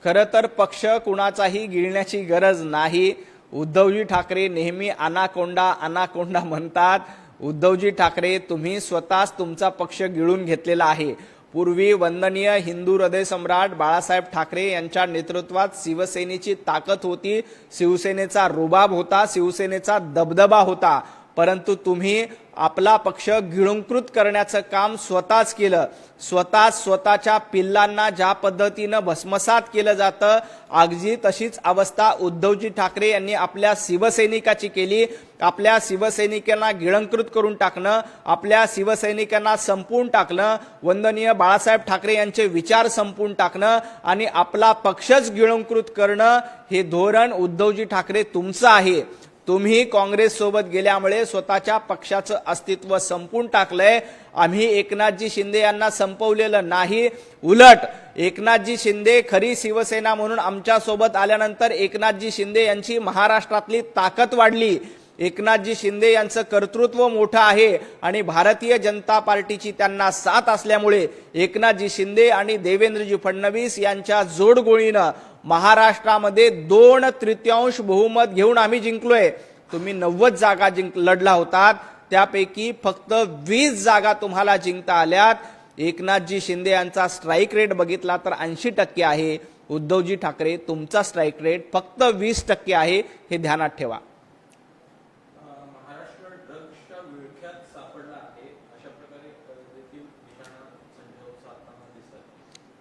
खरं तर पक्ष कुणाचाही गिळण्याची गरज नाही। उद्धवजी ठाकरे नेहमी अनाकोंडा अनाकोंडा म्हणतात। उद्धवजी ठाकरे तुम्ही स्वतःच तुमचा पक्ष गिळून घेतलेला आहे। पूर्वी वंदनीय हिंदू हृदय सम्राट बाळासाहेब ठाकरे यांच्या नेतृत्वात शिवसेनेची ताकद होती, शिवसेनेचा रुबाब होता, शिवसेनेचा दबदबा होता। परंतु तुम्ही आपला पक्ष गिळंकृत करण्याचं काम स्वतःच केलं। स्वतःच्या पिल्लांना ज्या पद्धतीनं भस्मसात केलं जातं, अगदी तशीच अवस्था उद्धवजी ठाकरे यांनी आपल्या शिवसैनिकाची केली। आपल्या शिवसैनिकांना गिळंकृत करून टाकणं, आपल्या शिवसैनिकांना संपवून टाकणं, वंदनीय बाळासाहेब ठाकरे यांचे विचार संपवून टाकणं आणि आपला पक्षच गिळंकृत करणं, हे धोरण उद्धवजी ठाकरे तुमचं आहे। तुम्ही काँग्रेस सोबत गेल्यामुळे स्वतःच्या पक्षाचं अस्तित्व संपून टाकलंय। आम्ही एकनाथजी शिंदे यांना संपवलेलं नाही, उलट एकनाथजी शिंदे खरी शिवसेना म्हणून आमच्या सोबत आल्यानंतर एकनाथजी शिंदे यांची महाराष्ट्रातली ताकद वाढली। एकनाथजी शिंदे यांचं कर्तृत्व मोठं आहे आणि भारतीय जनता पार्टीची त्यांना साथ असल्यामुळे एकनाथजी शिंदे आणि देवेंद्रजी फडणवीस यांच्या जोडगोळीनं महाराष्ट्रामध्ये 2/3 बहुमत घेऊन आम्ही जिंकलोय। तुम्ही 90 जागा लढला होतात, त्यापैकी फक्त 20 जागा तुम्हाला जिंकता आल्यात। एकनाथजी शिंदे यांचा स्ट्राईक रेट बघितला तर 80% आहे। उद्धवजी ठाकरे तुमचा स्ट्राईक रेट फक्त 20% आहे, हे ध्यानात ठेवा।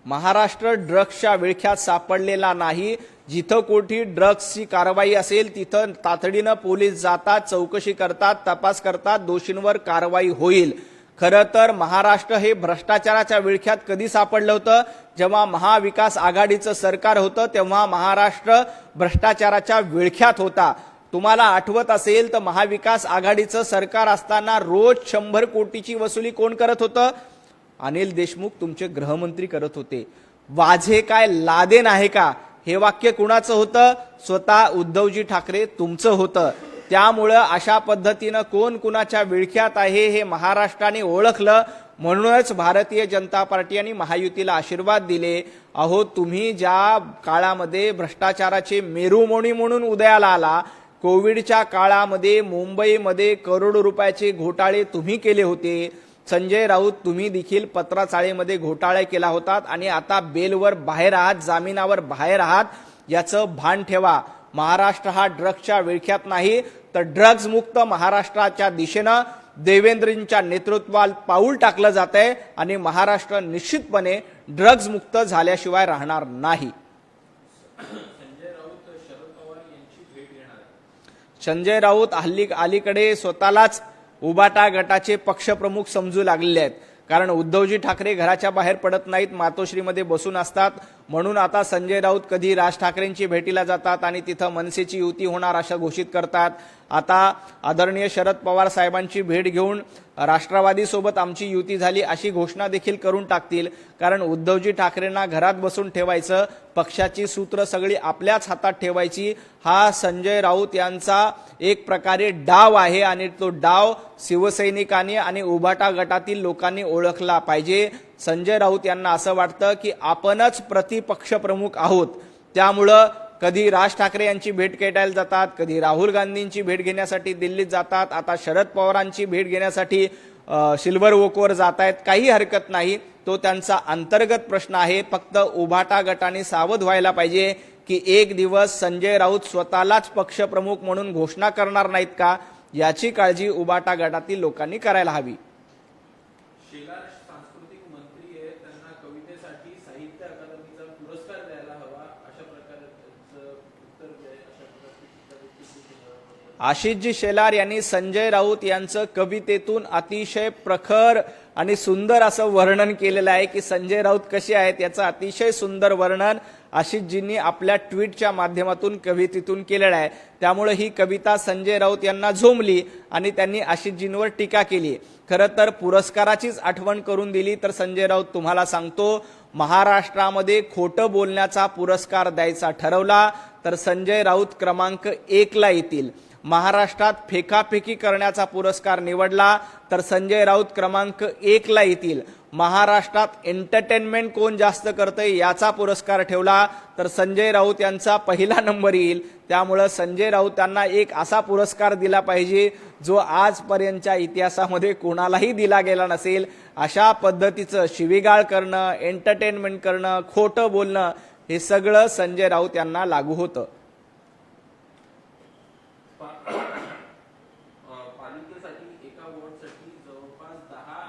महाराष्ट्र ड्रग्सच्या विळख्यात सापडलेला नाही। जिथं कोठी ड्रग्सची कारवाई असेल तिथं तातडीनं पोलीस जातात, चौकशी करतात, तपास करतात, दोषींवर कारवाई होईल। खरं तर महाराष्ट्र हे भ्रष्टाचाराच्या विळख्यात कधी सापडलं होतं? जेव्हा महाविकास आघाडीचं सरकार होतं तेव्हा महाराष्ट्र भ्रष्टाचाराच्या विळख्यात होता। तुम्हाला आठवत असेल तर महाविकास आघाडीचं सरकार असताना रोज 100 कोटीची वसुली कोण करत होतं? अनिल देशमुख तुमचे गृहमंत्री करत होते। वाझे काय लादेन आहे का? हे वाक्य कुणाचं होतं? स्वतः उद्धवजी ठाकरे तुमचं होतं। त्यामुळं अशा पद्धतीनं कोण कुणाच्या विळख्यात आहे हे महाराष्ट्राने ओळखलं, म्हणूनच भारतीय जनता पार्टी आणि महायुतीला आशीर्वाद दिले। अहो तुम्ही ज्या काळामध्ये भ्रष्टाचाराचे मेरुमणी म्हणून उदयाला आला, कोविडच्या काळामध्ये मुंबईमध्ये करोडो रुपयाचे घोटाळे तुम्ही केले होते। संजय राऊत तुम्ही देखील पत्राचाळीमध्ये घोटाळा केला होता आणि आता बेलवर बाहेर आहात, जामिनावर बाहेर आहात, याचं भान ठेवा। महाराष्ट्र हा ड्रग्सच्या विळख्यात नाही तर ड्रग्ज मुक्त महाराष्ट्राच्या दिशेनं देवेंद्रजींच्या नेतृत्वात पाऊल टाकलं जातंय आणि महाराष्ट्र निश्चितपणे ड्रग्ज मुक्त झाल्याशिवाय राहणार नाही। संजय राऊत अलीकडे स्वतःलाच उबाटा गटाचे पक्षप्रमुख समजू लागलेले आहेत, कारण उद्धवजी ठाकरे घराच्या बाहेर पडत नाहीत, मातोश्रीमध्ये बसून असतात। म्हणून आता संजय राऊत कधी राज ठाकरेंची भेटीला जातात आणि तिथं मनसेची युती होणार असं घोषित करतात। आता आदरणीय शरद पवार साहेबांची भेट घेऊन राष्ट्रवादी सोबत आमची युती झाली अशी घोषणा देखील करून टाकतील, कारण उद्धवजी ठाकरेंना घरात बसून ठेवायचं, पक्षाची सूत्र सगळी आपल्याच हातात ठेवायची, हा संजय राऊत यांचा एक प्रकारे डाव आहे आणि तो डाव शिवसैनिकांनी आणि उबाटा गटातील लोकांनी ओळखला पाहिजे। संजय राऊत यांना असं वाटतं की आपणच प्रतिपक्ष प्रमुख आहोत, त्यामुळं कधी राज ठाकरे यांची भेट घेण्याला जातात, कधी राहुल गांधींची भेट घेण्यासाठी दिल्लीत जातात, आता शरद पवारांची भेट घेण्यासाठी सिल्वर ओकवर जात आहेत। काही हरकत नाही, तो त्यांचा अंतर्गत प्रश्न आहे। फक्त उबाटा गटाने सावध व्हायला पाहिजे की एक दिवस संजय राऊत स्वतःलाच पक्षप्रमुख म्हणून घोषणा करणार नाहीत का, याची काळजी उबाटा गटातील लोकांनी करायला हवी। आशिषजी शेलार यांनी संजय राऊत यांचं कवितेतून अतिशय प्रखर आणि सुंदर असं वर्णन केलेलं आहे की संजय राऊत कसे आहेत याचं अतिशय सुंदर वर्णन आशिषजींनी आपल्या ट्विटच्या माध्यमातून कवितेतून केलेलं आहे। त्यामुळे ही कविता संजय राऊत यांना झोंबली आणि त्यांनी आशिषजींवर टीका केली। खरं तर पुरस्काराचीच आठवण करून दिली तर संजय राऊत तुम्हाला सांगतो, महाराष्ट्रामध्ये खोटं बोलण्याचा पुरस्कार द्यायचा ठरवला तर संजय राऊत क्रमांक 1 ला येतील। महाराष्ट्रात फेकाफेकी करण्याचा पुरस्कार निवडला तर संजय राऊत क्रमांक 1 ला येतील। महाराष्ट्रात एंटरटेनमेंट कोण जास्त करतंय याचा पुरस्कार ठेवला तर संजय राऊत यांचा पहिला नंबर येईल। त्यामुळे संजय राऊत यांना एक असा पुरस्कार दिला पाहिजे जो आजपर्यंतच्या इतिहासामध्ये कोणालाही दिला गेला नसेल। अशा पद्धतीचं शिवीगाळ करणं, एंटरटेनमेंट करणं, खोटं बोलणं हे सगळं संजय राऊत यांना लागू होतं। पालिकेसाठी एका वॉर्डसाठी जवळपास 10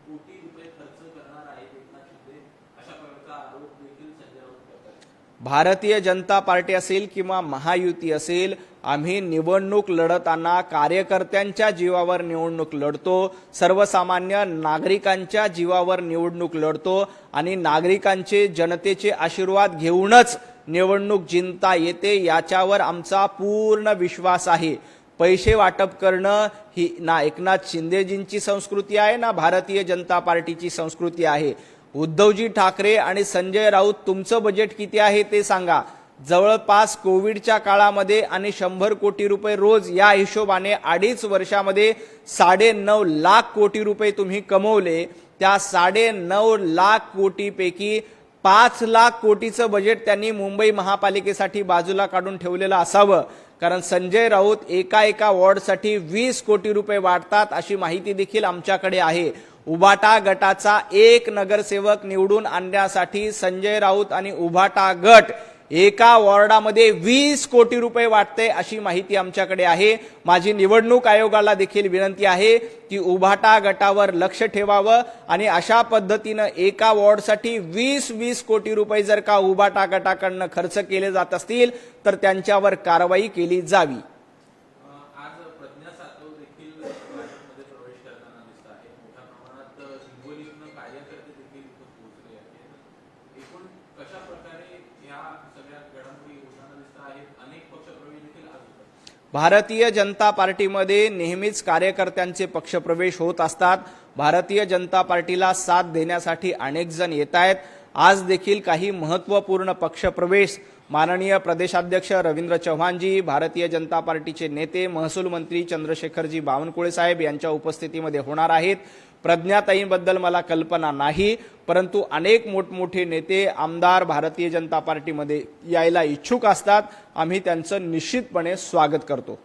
कोटी रुपये खर्च करणार आहेत एकनाथ शिंदे, अशा प्रकारचा आरोप देखील संजय राऊत करतात। भारतीय जनता पार्टी असेल किंवा महायुती असेल, आम्ही निवडणूक लढताना कार्यकर्त्यांच्या जीवावर निवडणूक लढतो, सर्वसामान्य नागरिकांच्या जीवावर निवडणूक लढतो आणि नागरिकांचे जनतेचे आशीर्वाद घेऊनच निवडणूक जिंकता येते याच्यावर आमचा पूर्ण विश्वास आहे। पैसे वाटप करणं ही ना एकनाथ शिंदेजींची संस्कृती आहे ना भारतीय जनता पार्टीची संस्कृती आहे। उद्धवजी ठाकरे आणि संजय राऊत तुमचं बजेट किती आहे ते सांगा। जवळपास कोविडच्या काळामध्ये आणि 100 कोटी रुपये रोज या हिशोबाने 2.5 वर्षामध्ये 9.5 लाख कोटी रुपये तुम्ही कमवले। त्या 9.5 लाख कोटीपैकी 5 लाख कोटीचं बजेट त्यांनी मुंबई महापालिकेसाठी बाजूला काढून ठेवलेलं असावं, कारण संजय राऊत एका वॉर्डसाठी 20 कोटी रुपये वाटतात अशी माहिती देखील आमच्याकडे आहे। उभाटा गटाचा एक नगरसेवक निवडून आणण्यासाठी संजय राऊत आणि उभाटा गट एका वॉर्डामध्ये 20 कोटी रुपये वाटते अशी माहिती आमच्याकडे आहे। माझी निवडणूक आयोगाला देखील विनंती आहे की उभाटा गटावर लक्ष ठेवावं आणि अशा पद्धतीनं एका वॉर्डसाठी 20 कोटी रुपये जर का उभाटा गटाकडनं खर्च केले जात असतील तर त्यांच्यावर कारवाई केली जावी। आज प्रज्ञा सातव देखील भाजपमध्ये प्रवेश करताना दिसत आहे। मोठ्या प्रमाणात हिंगोलीतून कार्यकर्ते देखील इथं पोहोचले आहेत। एकूण कशा प्रकारे या सगळ्या घडामोडी होताना दिसत आहेत? अनेक पक्षप्रवेश देखील आज होतात। भारतीय जनता पार्टीमध्ये नेहमीच कार्यकर्त्यांचे पक्षप्रवेश होत असतात। भारतीय जनता पार्टीला साथ देण्यासाठी अनेक जण येत आहेत। आज देखील काही महत्त्वपूर्ण पक्षप्रवेश माननीय प्रदेशाध्यक्ष रवींद्र चव्हाणजी, भारतीय जनता पार्टीचे नेते महसूल मंत्री चंद्रशेखरजी बावनकुळे साहेब यांच्या उपस्थितीमध्ये होणार आहेत। प्रज्ञाताईंबद्दल मला कल्पना नाही, परंतु अनेक मोठमोठे नेते आमदार भारतीय जनता पार्टीमध्ये यायला इच्छुक असतात। आम्ही त्यांचं निश्चितपणे स्वागत करतो।